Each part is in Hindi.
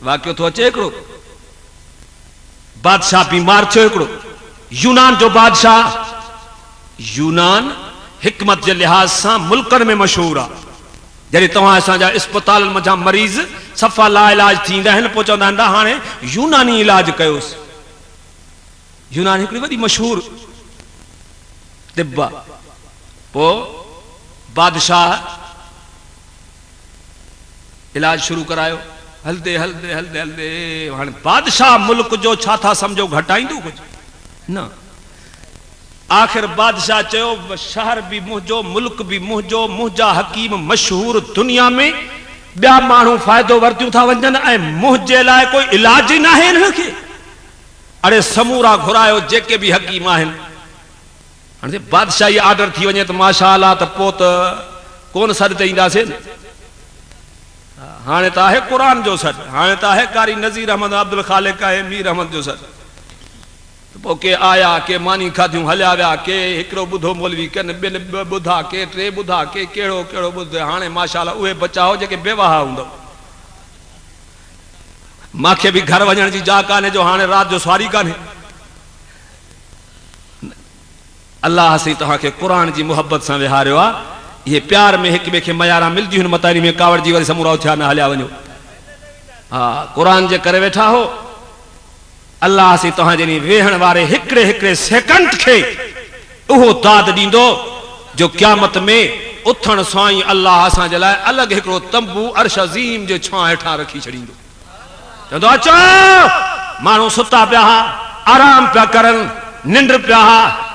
वाक्य तो अचे हिकिड़ो बादशाह बीमार थियो हिकिड़ो यूनान जो बादशाह यूनान हिकमत के लिहाज से मुल्कन में मशहूर आ जॾहिं तव्हां असांजा अस्पताल मज़ा मरीज़ सफ़ा ला इलाज थींदा आहिनि पोइ चवंदा आहिनि हाणे यूनानी इलाज कयोसि यूनान हिकिड़ी वॾी मशहूर तिब आहे पोइ बादशाह इलाज शुरू करायो हलदे हलदे हलदे हलदे हाणे बादशाह मुल्क जो छा था समझो घटाईंदो कुछ न आखिर बादशाह चयो शहर भी मुंहिंजो मुल्क भी मुंहिंजो मुंहिंजा हकीम मशहूर दुनिया में ॿिया माण्हू फ़ाइदो वरतियूं था वञनि ऐं मुंहिंजे लाइ कोई इलाज ई न आहे हिन खे अड़े समूरा घुरायो जेके भी हकीम आहिनि हाणे बादशाही आर्डर थी वञे त माशा अल्लाह त पोइ त कोन सॾ ते ईंदासीं हाणे त आहे क़ुरान जो सॾ हाणे त आहे कारी नज़ीर अहमद अब्दुल खालिक आहे मीर अहमद जो सॾ पोइ के आया के मानी खाधियूं हलिया विया के हिकिड़ो ॿुधो मौलवी के ॿिनि ॿुधा के टे ॿुधा के कहिड़ो कहिड़ो ॿुध हाणे माशाअल्लाह उहे बचाओ जेके बेवाहा हूंदव मूंखे बि घर वञण जी जा कान्हे जो हाणे राति जो सवारी कान्हे अल्लाह साईं तव्हांखे क़ुरान जी मुहबत सां विहारियो आहे ये प्यार में एक ॿिए खे मयारा मिलदियूं आहिनि मतारी में कावड़ जी वरी समूरा थिया न हलिया वञो हा क़ुरान जे करे वेठा हो अल्लाह से तव्हां जनी वेहण वारे हिकड़े हिकड़े सेकंड खे उहो दाद ॾींदो जो क़यामत में उथण सां अल्लाह असां जे लाइ अलॻि हिकिड़ो तंबू अर्श अज़ीम जे छां हेठां रखी छॾींदो चवंदो अचो माण्हू सुता पिया आराम पिया करनि निंड पिया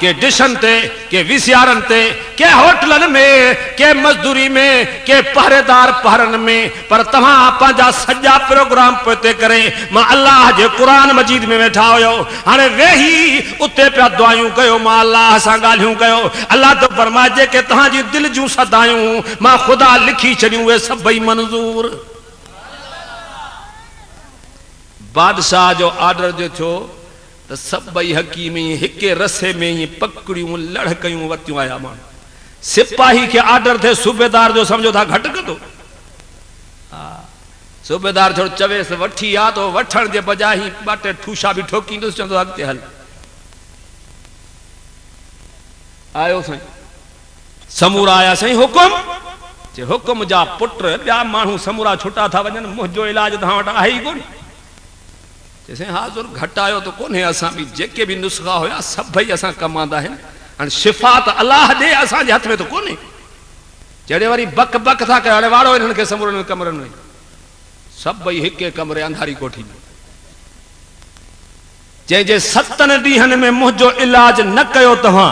के डिशन ते के विसियारन ते के होटलन में के मजदूरी में के पहरेदार पहरन में पर तव्हां पंहिंजा सॼा प्रोग्राम पोते करे मां अल्लाह जे क़ुरान मजीद में वेठा हुयो हाणे वेही उते पिया दुआयूं कयो मां अल्लाह सां ॻाल्हियूं कयो अल्लाह तो फरमाए जेके तव्हांजी दिलि जूं सदायूं मां ख़ुदा लिखी छॾियूं उहे सभई मंज़ूर बादशाह जो आर्डर जो थियो त सभई हकीम हिके रसे में ही पकड़ियूं लड़ कयूं वरतियूं आया माण्हू सिपाही के आर्डर थे सूबेदार जो समझो था घट कंदो सूबेदार थोड़ो चवेसि वठी आ तो वठण जे बजाय ही बाटे ठूशा भी ठोकींदुसि चवंदो अॻिते हल आयो साईं समूरा आया साईं हुकुम जे हुकुम जा पुट ॿिया माण्हू समूरा छुटा था वञनि मुंहिंजो इलाज तव्हां वटि आहे ई कोन हाज़ुर घटायो तो कोन्हे असां भी जेके भी नुस्खा होया सभई असां कमांदा आहिनि हाणे शिफ़ा त अल्लाह ॾे असांजे हथ में तो कोन्हे जॾहिं वरी बक बक था कयो हाणे वाड़ो हिननि खे समूरनि कमरनि में सभई हिके कमरे अंधारी कोठी में जंहिंजे 7 ॾींहनि में मुंहिंजो इलाज न कयो तव्हां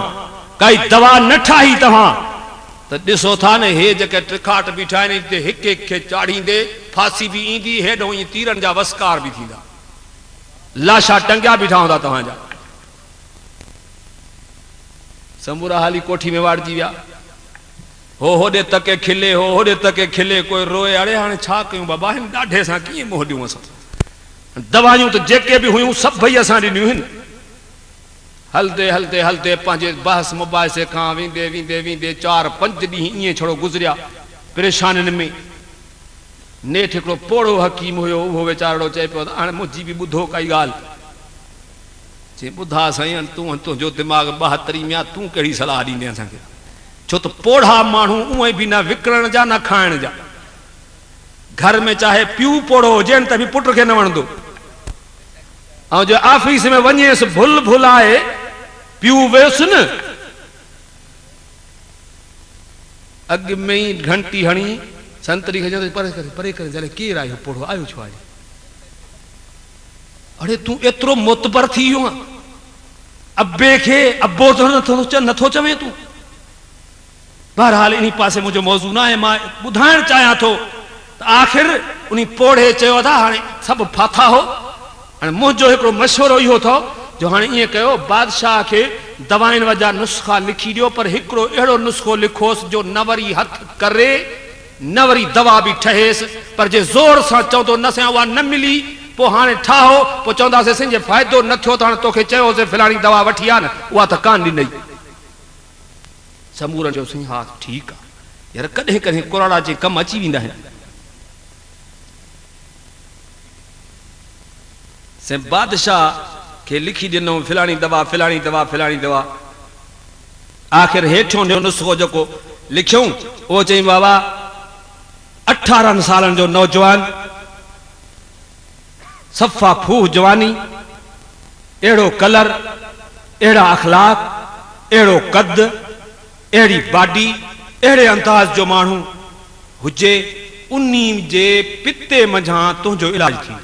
काई दवा न ठाही तव्हां त ॾिसो था न हे जेके ट्रिखाट बीठा आहिनि हिते हिक हिक खे चाढ़ींदे फांसी भी ईंदी हेॾो ई तीरनि जा वस्कार भी थींदा लाशा टंगिया बीठा हूंदा तव्हांजा समूरा हाली कोठी में वाड़जी विया हो होॾे तके खिले हो होॾे तके खिले कोई रोए अड़े हाणे छा कयूं बाबा हिन ॾाढे सां कीअं मोह ॾियूं असां दवायूं त जेके भी हुयूं सभई असां ॾिनियूं आहिनि हलदे हलदे हलदे पंहिंजे बहस मुबाहिसे खां वेंदे वेंदे वेंदे 4-5 ॾींहं ईअं छड़ो गुज़रिया परेशानियुनि में नेठ हिकिड़ो पोड़ो हकीम हुयो उहो वीचारो चए पियो हाणे मुंहिंजी बि ॿुधो काई ॻाल्हि चई ॿुधा साईं तूं तुंहिंजो दिमाग़ 72 में आहे तूं कहिड़ी सलाह ॾींदे असांखे छो त पोड़ा माण्हू उहे बि न विकिरण जा न खाइण जा घर में चाहे पीउ पोड़ो हुजे त बि पुट खे न वणंदो ऐं जो ऑफिस में वञेसि भुल भुलाए पीउ वियुसि न अॻ में ई घंटी हणी संतरी खे परे करे जले केरु आयो पोड़ो आयो छो आहे अड़े तूं एतिरो मोतबर थी वियो आहे अब्बे खे अब्बो नथो चवे तूं बहरहाल इन पासे मुंहिंजो मौज़ू न आहे मां ॿुधाइण चाहियां थो त आख़िर उन पोड़े चयो था हाणे सभु फाथा हो हाणे मुंहिंजो हिकिड़ो मशवरो इहो अथव जो हाणे ईअं कयो बादशाह खे दवाउनि वजा नुस्खा लिखी ॾियो पर हिकिड़ो अहिड़ो नुस्खो लिखोसि जो न वरी हथ करे न वरी दवा भी ठहेसि पर जे ज़ोर सां चवंदो न साईं उहा न मिली पोइ हाणे ठाहो पोइ चवंदासीं साईं जे फ़ाइदो न थियो त हाणे तोखे चयोसीं फलाणी दवा वठी आ न उहा त कान ॾिनई समूरनि चयो साईं हा ठीकु आहे यार कॾहिं कॾहिं कुराड़ा जे कमु अची वेंदा आहिनि से बादशाह के लिखी दिनों फिलानी दवा फिलानी दवा फिलानी दवा। आखिर हेठों जो नुस्खो जो लिखूं वो चई बाबा 18 सालन जो नौजवान सफ़ा फूह जवानी, एड़ो कलर, एड़ा अखलाक, एड़ो कद, एड़ी बाडी, एड़े अंदाज जो मानू हुजे, उन्नी जे पिते मझा तुझो इलाज थी।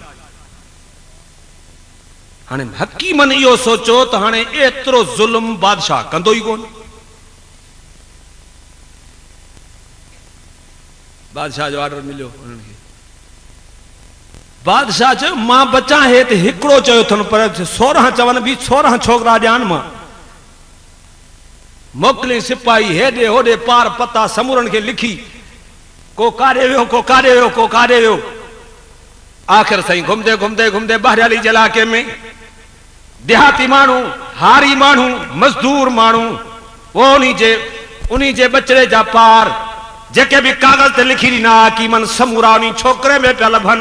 हाने हकीमन इहो सोचो तो हाने एतरो जुल्म बादशाह कंदो ही कोन। बादशाह जो ऑर्डर मिलियो उन्हनि खे। बादशाह चयो मां बचा हे ते हिकड़ो चयो थन पर 16 चवन भी 16 छोकरा ॼान मां मोकली सिपाही हेडे होडे पार पता समूरन के लिखी को कारे वियो को कारे वियो को कारे वियो। आखिर सही घुमदे घुमदे घुमदे बहरियाली इलाके में देहाती मानू, हारी मानू, मजदूर मानू वो उन्हीं जे बचड़े जा पार जेके भी कागज ते लिखी ना की मन समूरा उन्हीं छोकरे में पिया लभन।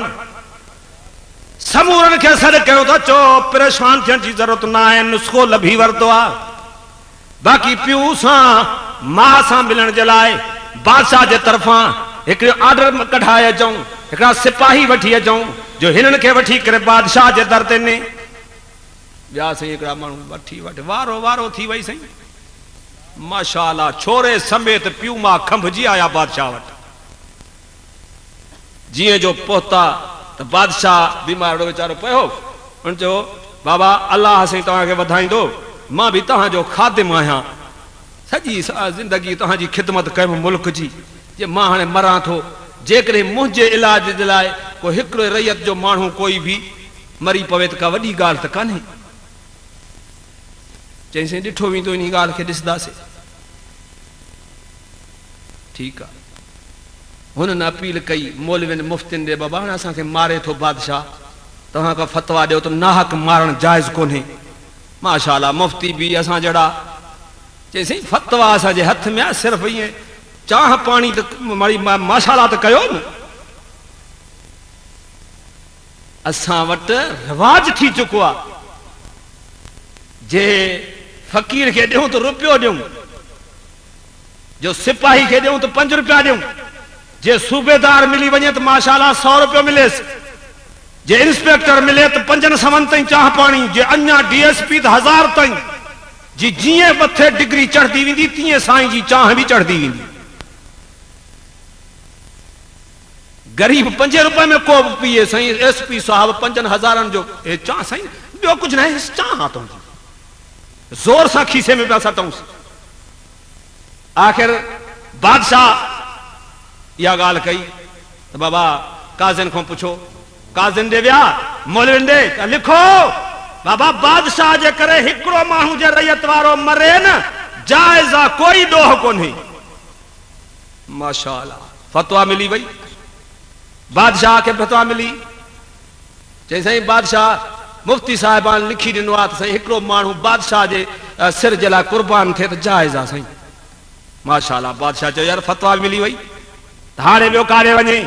समूरन के सर कयो तो चो परेशान थियण जी जरूरत ना है, नुस्खो लभी वरतो आ। बाकी पियू सा मां सा मिलण जे लाइ बादशाह जे तरफा एक ऑर्डर कढाए अचूं, एक सिपाही वठी अचूं जो हिनन के वठी करे बादशाह जे दर ते ने व्या सही। एक मानू वठी वठ वारो वारो थी वई सही। माशाअल्लाह छोरे समेत पियू मां खंभजी आया बादशाह वट। जिए जो पहुता तो बादशाह बीमार बेचारो पयो। उन चयो बाबा अल्लाह से तव्हां खे वधाईंदो, मां भी तव्हां जो खादिम आहियां, सजी जिंदगी तव्हां जी खिदमत कयमि मुल्क जी। जे मां हाणे मरां थो, जेकॾहिं मुंहिंजे इलाज जे लाइ को हिकिड़ो रैयत जो माण्हू कोई भी मरी पवे त का वॾी ॻाल्हि त कान्हे। चईंसि ॾिठो वेंदो इन ॻाल्हि खे ॾिसंदासीं। ठीकु आहे। हुननि अपील कई मौलविन मुफ्तिन ॾे बाबा हाणे असांखे मारे थो बादशाह, तव्हां का फतवा ॾियो त नाहक मारण जाइज़ कोन्हे। माशाअल्लाह मुफ्ती भी असां जड़ा चईंसि फतवा असांजे हथ में आहे, सिर्फ़ ईअं चाह पानी त माशाअल्लाह त कयो न। असां वटि रिवाज थी चुको आहे जे फ़कीर खे ॾियूं त रुपयो ॾियूं, जो सिपाही खे ॾियूं त 5 रुपया ॾियूं, जे सूबेदार मिली वञे त माशाअल्लाह 100 रुपयो मिलेसि, जे इंस्पेक्टर मिले तो 5 सवन ताईं चाह पानी, जे अञा डीएसपी तो 1000 ताईं। जी जीअं मथे डिग्री चढ़ती वेंदी तीअं साईं जी चाह भी चढ़ती वेंदी। गरीब 5 रुपए में को पिए साईं, एसपी साहब 5000 जो ए चाह साईं ॿियो कुछ न चाह तो जोर सा खीसे में पिया सटूं। आखिर बादशाह या गाल कई तो बाबा काज़िन को पुछो, काज़िन दे विया मौलविन दे लिखो बाबा बादशाह जे करे हिकड़ो माण्हू जे रैयत वारो मरे न जायज़ आ, कोई ॾोह कोन्हे। माशाअल्लाह फतवा मिली वई, बादशाह के फतवा मिली। चई साईं बादशाह मुफ्ती साहिबान लिखी ॾिनो आहे त साईं हिकड़ो माण्हू बादशाह जे सिर जे लाइ कुर्बान थिए त जायज़ आहे साईं। माशाअल्लाह बादशाह चयो यार फतवा मिली वई त हाणे ॿियो काॾे वञे।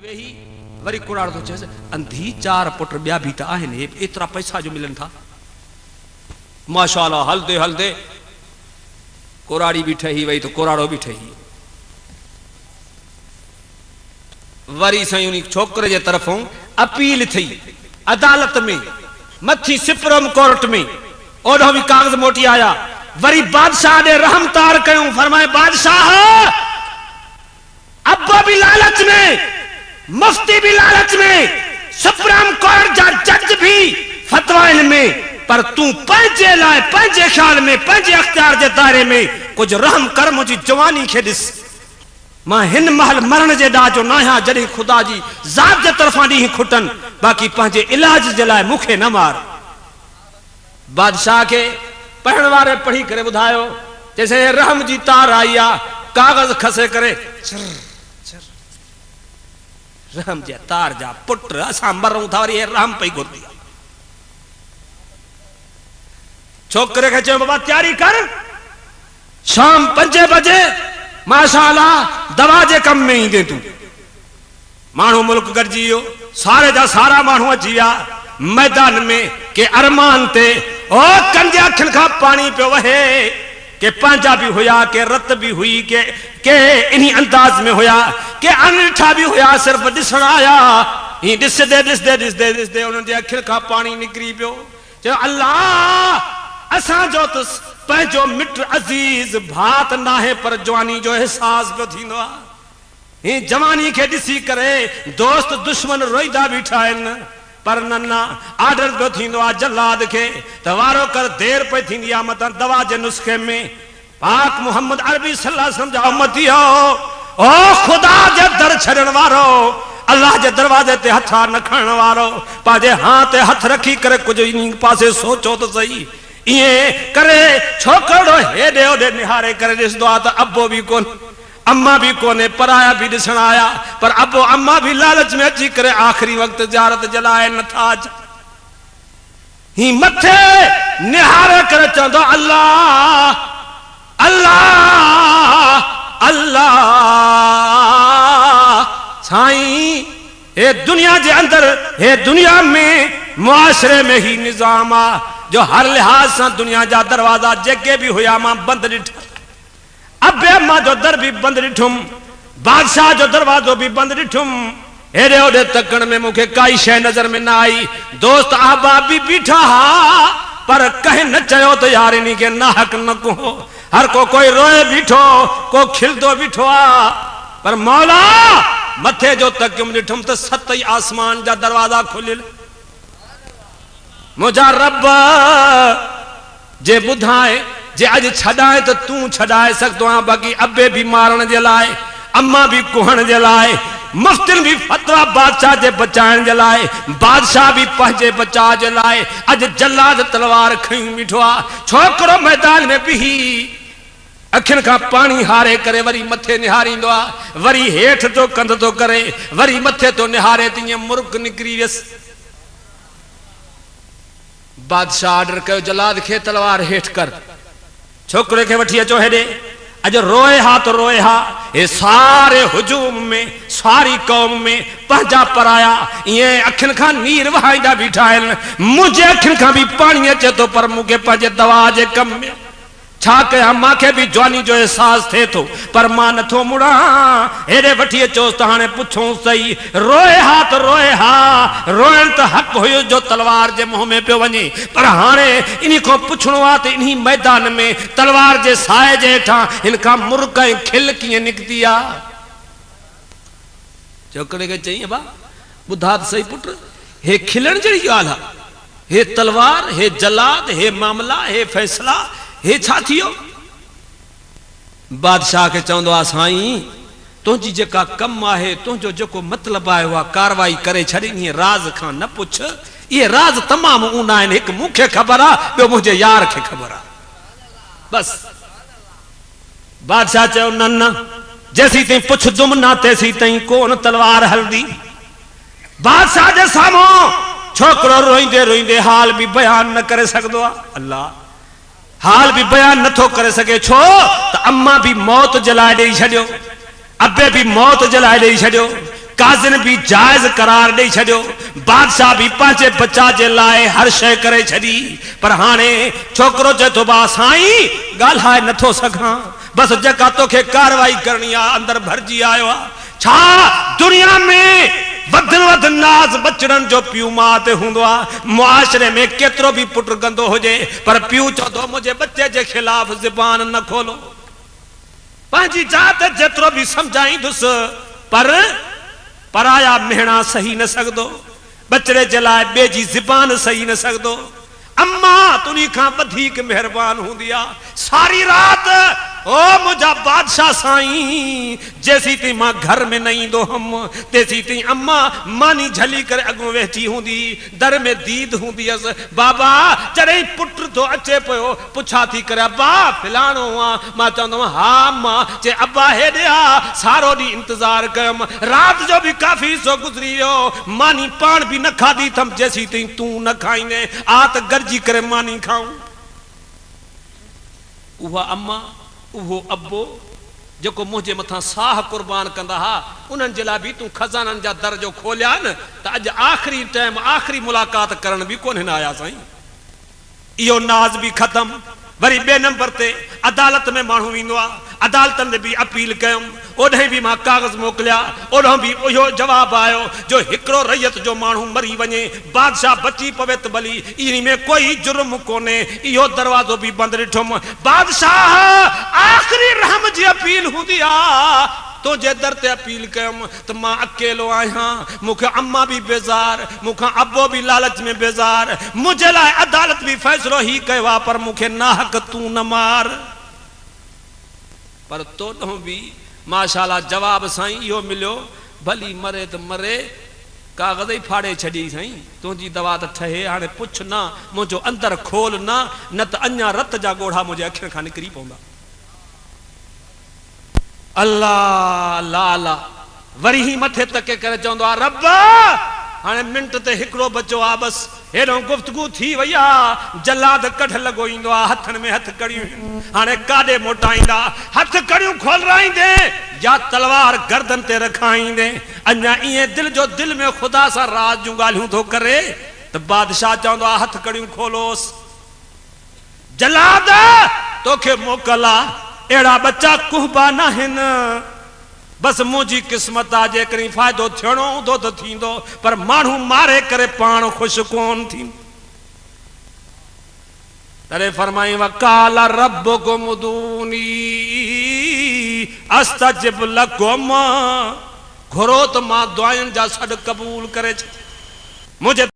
वेही वरी कुड़ाड़ तो चएसि अंधी 4 पुट ॿिया भी त आहिनि, एतिरा पैसा जो मिलनि था। माशाअल्लाह हलदे हलदे कुराड़ी भी ठही वई तो कुराड़ो भी ठही। वरी साईं उन छोकरे जे तरफों अपील थी अदालत में, मथी सुप्रीम कोर्ट में, ओॾो भी कागज मोटी आया। वरी बादशाह ने रहम तार कयूं, फरमाए बादशाह अब्बा भी लालच में, मुफ्ती भी लालच में, सुप्रीम कोर्ट जा जज भी फतवाइन में, पर तू पंहिंजे लाइ पंहिंजे ख्याल में पंहिंजे अख्तियार जे दायरे में कुछ रहम कर। मुझी जवानी खे ॾिस, मां हिन महल मरण जे ॾाह जो न आहियां जॾहिं खुदा जी ज़ात जे तरफ़ां ॾींहं खुटन, बाक़ी पंहिंजे इलाज जे लाइ मूंखे न मार। बादशाह के पढ़ण वारे पढ़ी करे ॿुधायो जैसे रहम जी तार आई आहे, कागज खसे करे रहम जे तार जा पुट असां मरूं था, वरी रहम पई घुरदी। छोकरे खे चयो बाबा तैयारी कर, शाम 5 बजे माशाअल्लाह दवा जे कम में ईंदे तू। माण्हू मुल्क गॾिजी वियो, सारे जा सारा माण्हू अची विया। मैदान में के अरमान ते ओ कंजे अखिन का पानी पे वहे के पांजा भी होया के रत भी हुई के इन्हीं अंदाज में होया के अनठा भी होया सिर्फ दिसण आया ही दिस दे उन्होंने अखिन का पानी निकरी पियो जो अल्लाह असा जो तो पंहिंजो मिट अजीज भात ना है पर जवानी जो एहसास पियो थींदो आ ही जवानी के दिसी करे दोस्त दुश्मन रोईदा बीठा आहिनि पर नन्ना आर्डर पियो थींदो आ जल्लाद के त वारो कर देर पे थींदी आ मत दवा जे नुस्खे में पाक मोहम्मद अरबी सल्लल्लाहु अलैहि वसल्लम जा उम्मती हो ओ खुदा जे दर छड़न वारो अल्लाह जे दरवाजे ते हथा न खणन वारो पाजे हां ते हथ रखी करे कुछ इन पासे सोचो तो सही ये करे छोकरो हेडे ओडे निहारे करे ॾिसदो आ त अब्बो भी कोन अम्मा भी कोने पराया भी दिसण आया पर अब्बो अम्मा भी लालच में अची करे आखिरी वक्त ज़ियारत जलाए नथा अच ही मथे निहारे करे चंदो अल्लाह अल्लाह अल्लाह साईं हे दुनिया के अंदर हे दुनिया में मुआशरे में ही निजाम आ जो हर लिहाज से दुनिया जा दरवाजा जेके भी हुआ मां बंद ॾिठा अबे अम्मा जो दर भी बंद ॾिठुम बादशाह जो दरवाजो भी बंद ॾिठुम हेॾे होॾे तकण में मुखे काई शय नजर में न आई दोस्त अहबाब भी बीठा हा पर कहीं न चयो तो यार इन्हीं के ना हक न को हर को कोई रोए बीठो को खिलदो बीठो आ पर मौला मथे जो तकियुम ॾिठुम तो 7 आसमान जा दरवाजा खुलियल मुझा रब जे बुधाए जे अज छड़ाए तो तू छड़ाए सकतो आ बाकी अबे भी मारण जे लाए अम्मा भी कुहण जे लाए मुफ्तिन भी फतवा बादशाह जे बचाइण जे लाए बादशाह भी पंहिंजे बचा जे लाए अज जल्लाद तलवार खई बीठो आ छोकरो मैदान में बिही अखिन का पानी हारे करे वरी मथे निहारींदो आ वरी हेठ तो कंध तो करे वरी मथे तो निहारे तीअं मुर्क निकरी वियस बादशाह ऑर्डर कयो जल्लाद खे तलवार हेठ कर छोकरे के वठी अचो हेडे अज रोए हा तो रोए हा ये सारे हुजूम में सारी कौम में पंहिंजा पराया ये अखिन खां नीर वहाईंदा बीठा आहिनि मुझे अखिन खां भी पानी अचे तो पर मुझे पंहिंजे दवा जे कम में छा कया मांखे भी जवानी जो एहसास थे तो पर मां नथो मुड़ा हेडे वठी अचोस तो हाणे पुछूं सही रोए हा तो रोए हा रोयण तो हक हुयो जो तलवार जे मुंह में पियो वञे पर हाणे इन्हीं को पुछणो आ तो इन्हीं मैदान में तलवार जे साए जे हेठां इनका मुर्क ऐं खिल कीअं निकती आ छोकरे के चई बा बुधा सही पुट हे खिलण जहिड़ी ॻाल्हि आ हे तलवार हे जलाद हे मामला हे फैसला हे छा थियो बादशाह के चवंदो आ साईं तुंहिंजी जेका कम आहे तुंहिंजो जेको मतिलबु आहे उहा कारवाई करे छॾी राज खां न पुछ ये राज तमामु ऊना आहिनि हिकु मूंखे ख़बर आहे ॿियो मुंहिंजे यार खे ख़बर आहे बस बादशाह चयो न न जेसी ताईं पुछदुमि न तेसी ताईं कोन तलवार हलदी बादशाह जे साम्हूं छोकिरो रोईंदे रोईंदे हाल भी बयान न करे सघंदो आहे अल्लाह हाल भी बयान नथो करे सके छो तो अम्मा भी मौत जलाए ॾेई छॾियो अबे भी मौत जलाए ॾेई छॾियो काज़िन भी जायज करार ॾेई छॾियो बादशाह भी पंहिंजे बचा जे लाइ हर शइ करे छॾी पर हाणे छोकिरो चए थो बा साईं ॻाल्हाए नथो सघां बस जेका तोखे कार्रवाई करणी आहे अंदर भरजी आयो आहे छा दुनिया में वधन वध नाज बचड़न जो पियो मां ते हूंदो आहे मुआशरे में केतिरो भी पुट गंदो हुजे पर पियो चवंदो मुंहिंजे बच्चे जे खिलाफ ज़बान न खोलो पंहिंजी जात जेतिरो भी समझाईंदुसि पर पराया मेहणा सही न सघंदो बचड़े जे लाइ ॿिए जी ज़बान सही न सघंदो अम्मा तुनी खां वधीक मेहरबान हूंदी आहे सारी रात ओ मुझा बादशाह साईं जैसी ती मां घर में न ईंदो हम तेसी ती अम्मा मानी झली करे अगो वेठी हूंदी दर में दीद हूंदी अस बाबा जॾहिं पुट तो अचे पियो पुछा थी करे अब्बा फिलाणो आहे मां चवंदो हा मां चे अब्बा हेॾे आ सारो ॾींहुं इंतज़ार कयुमि रात जो भी काफ़ी सो गुज़री वियो मानी पाण भी न खाधी थम जेसी ती तू न खाईंदे आ त गरजी करे मानी खाऊं उहा अम्मा उहो अब्बो जेको मुझे मथा साह कुर्बान कंदा हा उन्हनि जे लाइ बि तूं खजाननि जा दर जो खोलिया न त अॼु आख़िरी टाइम आख़िरी मुलाक़ात करण बि कोन्हनि आया साईं। इहो नाज़ बि ख़त्म। वरी ॿिए नंबर ते अदालत में माण्हू ईंदो आहे, अदालतनि में बि अपील कयुमि, ओॾे बि मां कागज़ मोकिलिया, ओॾो बि इहो जवाबु आयो जो हिकिड़ो रैयत जो माण्हू मरी वञे बादशाह बची पवे त भली इन में कोई जुर्म कोन्हे। इहो दरवाज़ो बि बंदि ॾिठुमि। बादशाह आख़िरी रहम जी अपील हूंदी आहे, तुझे दर ते अपील कयुमि त मां अकेलो आहियां, मूंखे अम्मा भी बेज़ार, मूंखां अबो भी लालच में बेज़ार, मुझे लाइ अदालत भी फ़ैसिलो ही कयो आहे पर मूंखे नाहक तूं न मार। पर तोॾों भी माशाअल्लाह जवाब साईं इहो मिलियो, भली मरे त मरे, कागज़ ही फाड़े छॾी साईं, तुंहिंजी दवा त ठहे, हाणे पुछ न, मुंहिंजो अंदर खोल न त अञा रत जा ॻोढ़ा मुंहिंजे अखियुनि खां निकिरी पवंदा। अल्लाह अल्लाह अल्लाह। वरी ही मथे तके करे चवंदो आहे रब हाणे मिंट ते हिकिड़ो बचो आहे बस, हेॾो गुफ़्तगू थी वई आहे, जलाद कढ लॻो ईंदो आहे, हथनि में हथ कड़ियूं, हाणे काॾे मोटाईंदा, हथ कड़ियूं खोलराईंदे या तलवार गर्दन ते रखाईंदे। अञा ईअं दिल जो दिल में ख़ुदा सां राज जूं ॻाल्हियूं थो करे त बादशाह चवंदो आहे हथ कड़ियूं खोलोस, जलाद तोखे मोकल आहे, अहिड़ा बच्चा कुहबा न आहिनि, बस मुंहिंजी क़िस्मत आहे, जेकॾहिं फ़ाइदो थियणो हूंदो त थींदो, पर माण्हू मारे करे पाण ख़ुशि कोन थींदो। तॾहिं फरमाई वकाल रब्बुकुम उदूनी अस्तजिब लकुम, घुरो त मां दुआयुनि जा सॾ क़बूल करे छॾ। मुंहिंजे